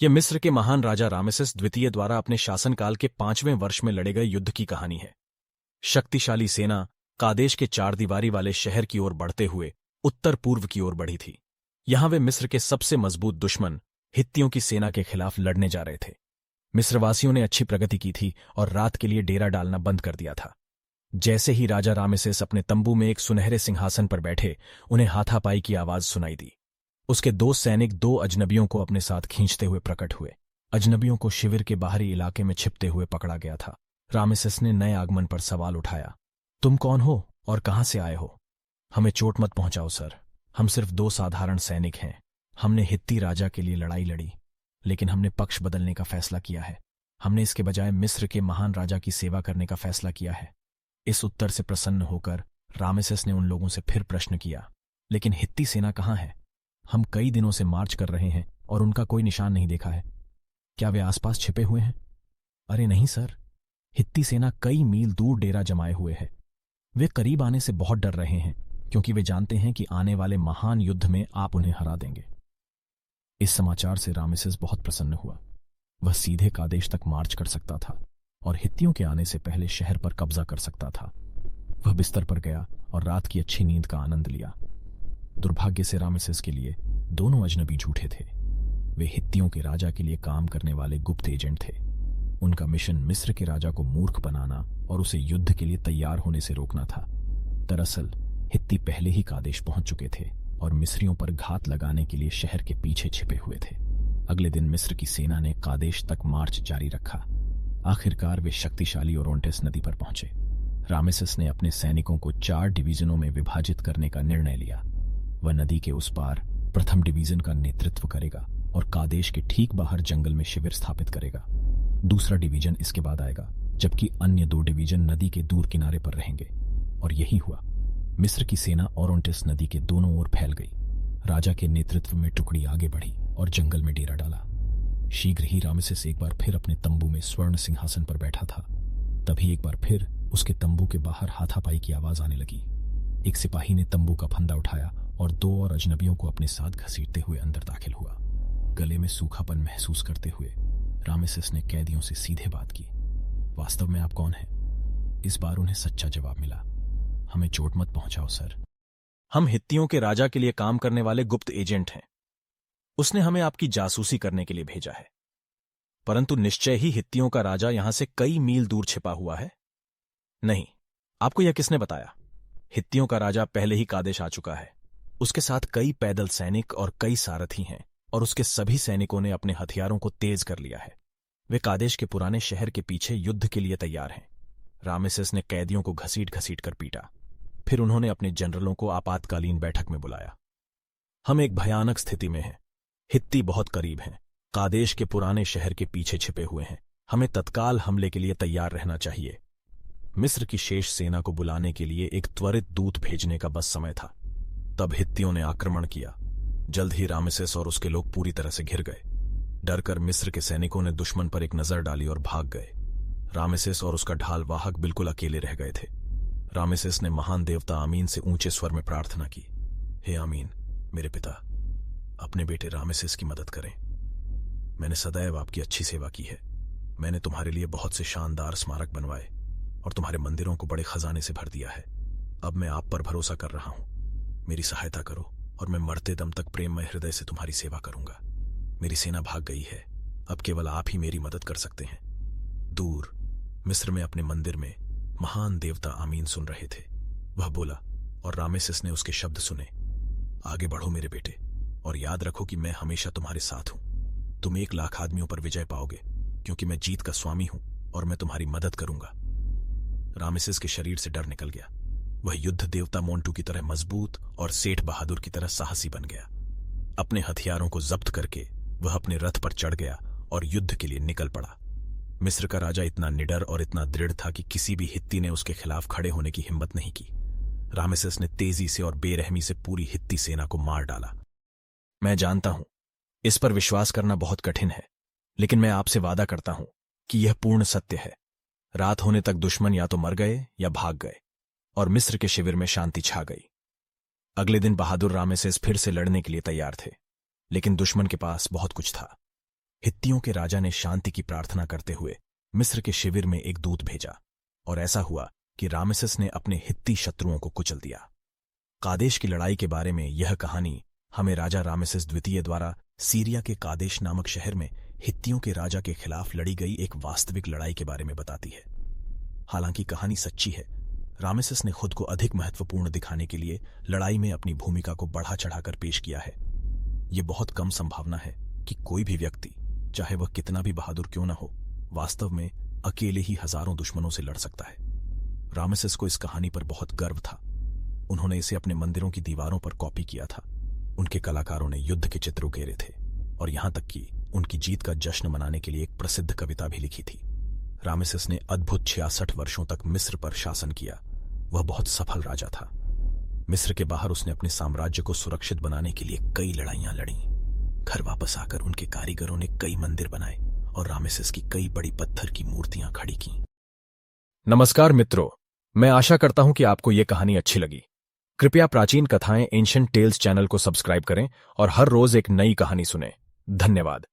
यह मिस्र के महान राजा रामेसेस द्वितीय द्वारा अपने शासनकाल के 5वें वर्ष में लड़े गए युद्ध की कहानी है। शक्तिशाली सेना कादेश के चार दीवारी वाले शहर की ओर बढ़ते हुए उत्तर पूर्व की ओर बढ़ी थी। यहां वे मिस्र के सबसे मजबूत दुश्मन हित्तियों की सेना के खिलाफ लड़ने जा रहे थे। मिस्रवासियों ने अच्छी प्रगति की थी और रात के लिए डेरा डालना बंद कर दिया था। जैसे ही राजा रामेसेस अपने तंबू में एक सुनहरे सिंहासन पर बैठे, उन्हें हाथापाई की आवाज सुनाई दी। उसके दो सैनिक दो अजनबियों को अपने साथ खींचते हुए प्रकट हुए। अजनबियों को शिविर के बाहरी इलाके में छिपते हुए पकड़ा गया था। रामेसेस ने नए आगमन पर सवाल उठाया, तुम कौन हो और कहां से आए हो? हमें चोट मत पहुंचाओ सर, हम सिर्फ दो साधारण सैनिक हैं। हमने हित्ती राजा के लिए लड़ाई लड़ी, लेकिन हमने पक्ष बदलने का फैसला किया है। हमने इसके बजाय मिस्र के महान राजा की सेवा करने का फैसला किया है। इस उत्तर से प्रसन्न होकर रामेसेस ने उन लोगों से फिर प्रश्न किया, लेकिन हित्ती सेना कहाँ है? हम कई दिनों से मार्च कर रहे हैं और उनका कोई निशान नहीं देखा है। क्या वे आसपास छिपे हुए हैं? अरे नहीं सर, हित्ती सेना कई मील दूर डेरा जमाए हुए है। वे करीब आने से बहुत डर रहे हैं, क्योंकि वे जानते हैं कि आने वाले महान युद्ध में आप उन्हें हरा देंगे। इस समाचार से रामेसेस बहुत प्रसन्न हुआ। वह सीधे कादेश तक मार्च कर सकता था और हित्तियों के आने से पहले शहर पर कब्जा कर सकता था। वह बिस्तर पर गया और रात की अच्छी नींद का आनंद लिया। दुर्भाग्य से रामेसेस के लिए दोनों अजनबी झूठे थे। वे हित्तियों के राजा के लिए काम करने वाले गुप्त एजेंट थे। उनका मिशन मिस्र के राजा को मूर्ख बनाना और उसे युद्ध के लिए तैयार होने से रोकना था। दरअसल हित्ती पहले ही कादेश पहुंच चुके थे और मिस्रियों पर घात लगाने के लिए शहर के पीछे छिपे हुए थे। अगले दिन मिस्र की सेना ने कादेश तक मार्च जारी रखा। आखिरकार वे शक्तिशाली ओरोंटेस नदी पर पहुंचे। रामेसेस ने अपने सैनिकों को 4 डिवीजनों में विभाजित करने का निर्णय लिया। वह नदी के उस पार प्रथम डिवीजन का नेतृत्व करेगा और कादेश के ठीक बाहर जंगल में शिविर स्थापित करेगा। दूसरा डिवीजन इसके बाद आएगा, जबकि अन्य 2 डिवीजन नदी के दूर किनारे पर रहेंगे। और यही हुआ। मिस्र की सेना ओरोंटेस नदी के दोनों ओर फैल गई। राजा के नेतृत्व में टुकड़ी आगे बढ़ी और जंगल में डेरा डाला। शीघ्र ही रामेसेस एक बार फिर अपने तंबू में स्वर्ण सिंहासन पर बैठा था। तभी एक बार फिर उसके तंबू के बाहर हाथापाई की आवाज आने लगी। एक सिपाही ने तंबू का फंदा उठाया और 2 और अजनबियों को अपने साथ घसीटते हुए अंदर दाखिल हुआ। गले में सूखापन महसूस करते हुए रामेसेस ने कैदियों से सीधे बात की, वास्तव में आप कौन हैं? इस बार उन्हें सच्चा जवाब मिला, हमें चोट मत पहुंचाओ सर, हम हित्तियों के राजा के लिए काम करने वाले गुप्त एजेंट हैं। उसने हमें आपकी जासूसी करने के लिए भेजा है। परंतु निश्चय ही हित्तियों का राजा यहां से कई मील दूर छिपा हुआ है। नहीं, आपको यह किसने बताया? हित्तियों का राजा पहले ही कादेश आ चुका है। उसके साथ कई पैदल सैनिक और कई सारथी हैं, और उसके सभी सैनिकों ने अपने हथियारों को तेज कर लिया है। वे कादेश के पुराने शहर के पीछे युद्ध के लिए तैयार हैं। रामेसेस ने कैदियों को घसीट घसीट कर पीटा। फिर उन्होंने अपने जनरलों को आपातकालीन बैठक में बुलाया। हम एक भयानक स्थिति में हैं। हित्ती बहुत करीब हैं। कादेश के पुराने शहर के पीछे छिपे हुए हैं। हमें तत्काल हमले के लिए तैयार रहना चाहिए। मिस्र की शेष सेना को बुलाने के लिए एक त्वरित दूत भेजने का बस समय था। तब हित्तियों ने आक्रमण किया। जल्द ही रामेसेस और उसके लोग पूरी तरह से घिर गए। डरकर मिस्र के सैनिकों ने दुश्मन पर एक नजर डाली और भाग गए। रामेसेस और उसका ढाल वाहक बिल्कुल अकेले रह गए थे। रामेसेस ने महान देवता आमीन से ऊंचे स्वर में प्रार्थना की, हे आमीन, मेरे पिता, अपने बेटे रामेसेस की मदद करें। मैंने सदैव आपकी अच्छी सेवा की है। मैंने तुम्हारे लिए बहुत से शानदार स्मारक बनवाए और तुम्हारे मंदिरों को बड़े खजाने से भर दिया है। अब मैं आप पर भरोसा कर रहा हूं। मेरी सहायता करो और मैं मरते दम तक प्रेममय हृदय से तुम्हारी सेवा करूंगा। मेरी सेना भाग गई है। अब केवल आप ही मेरी मदद कर सकते हैं। दूर मिस्र में अपने मंदिर में महान देवता आमीन सुन रहे थे। वह बोला और रामेसेस ने उसके शब्द सुने, आगे बढ़ो मेरे बेटे, और याद रखो कि मैं हमेशा तुम्हारे साथ हूं। तुम 1 लाख आदमियों पर विजय पाओगे, क्योंकि मैं जीत का स्वामी हूं और मैं तुम्हारी मदद करूंगा। रामेसेस के शरीर से डर निकल गया। वह युद्ध देवता मोंटू की तरह मजबूत और सेठ बहादुर की तरह साहसी बन गया। अपने हथियारों को जब्त करके वह अपने रथ पर चढ़ गया और युद्ध के लिए निकल पड़ा। मिस्र का राजा इतना निडर और इतना दृढ़ था कि किसी भी हित्ती ने उसके खिलाफ खड़े होने की हिम्मत नहीं की। रामेसेस ने तेजी से और बेरहमी से पूरी हित्ती सेना को मार डाला। मैं जानता हूं, इस पर विश्वास करना बहुत कठिन है, लेकिन मैं आपसे वादा करता हूं कि यह पूर्ण सत्य है। रात होने तक दुश्मन या तो मर गए या भाग गए और मिस्र के शिविर में शांति छा गई। अगले दिन बहादुर रामेसेस फिर से लड़ने के लिए तैयार थे, लेकिन दुश्मन के पास बहुत कुछ था। हित्तियों के राजा ने शांति की प्रार्थना करते हुए मिस्र के शिविर में एक दूत भेजा और ऐसा हुआ कि रामेसेस ने अपने हित्ती शत्रुओं को कुचल दिया। कादेश की लड़ाई के बारे में यह कहानी हमें राजा रामेसेस द्वितीय द्वारा सीरिया के कादेश नामक शहर में हित्तियों के राजा के खिलाफ लड़ी गई एक वास्तविक लड़ाई के बारे में बताती है। हालांकि कहानी सच्ची है, रामेसेस ने खुद को अधिक महत्वपूर्ण दिखाने के लिए लड़ाई में अपनी भूमिका को बढ़ा चढ़ाकर पेश किया है। यह बहुत कम संभावना है कि कोई भी व्यक्ति, चाहे वह कितना भी बहादुर क्यों न हो, वास्तव में अकेले ही हजारों दुश्मनों से लड़ सकता है। रामेसेस को इस कहानी पर बहुत गर्व था। उन्होंने इसे अपने मंदिरों की दीवारों पर कॉपी किया था। उनके कलाकारों ने युद्ध के चित्र उकेरे थे और यहां तक कि उनकी जीत का जश्न मनाने के लिए एक प्रसिद्ध कविता भी लिखी थी। रामेसेस ने अद्भुत 66 वर्षों तक मिस्र पर शासन किया। वह बहुत सफल राजा था। मिस्र के बाहर उसने अपने साम्राज्य को सुरक्षित बनाने के लिए कई लड़ाइयां लड़ी। घर वापस आकर उनके कारीगरों ने कई मंदिर बनाए और रामेसेस की कई बड़ी पत्थर की मूर्तियां खड़ी की। नमस्कार मित्रों, मैं आशा करता हूं कि आपको ये कहानी अच्छी लगी। कृपया प्राचीन कथाएं एंशिएंट टेल्स चैनल को सब्सक्राइब करें और हर रोज एक नई कहानी सुनें। धन्यवाद।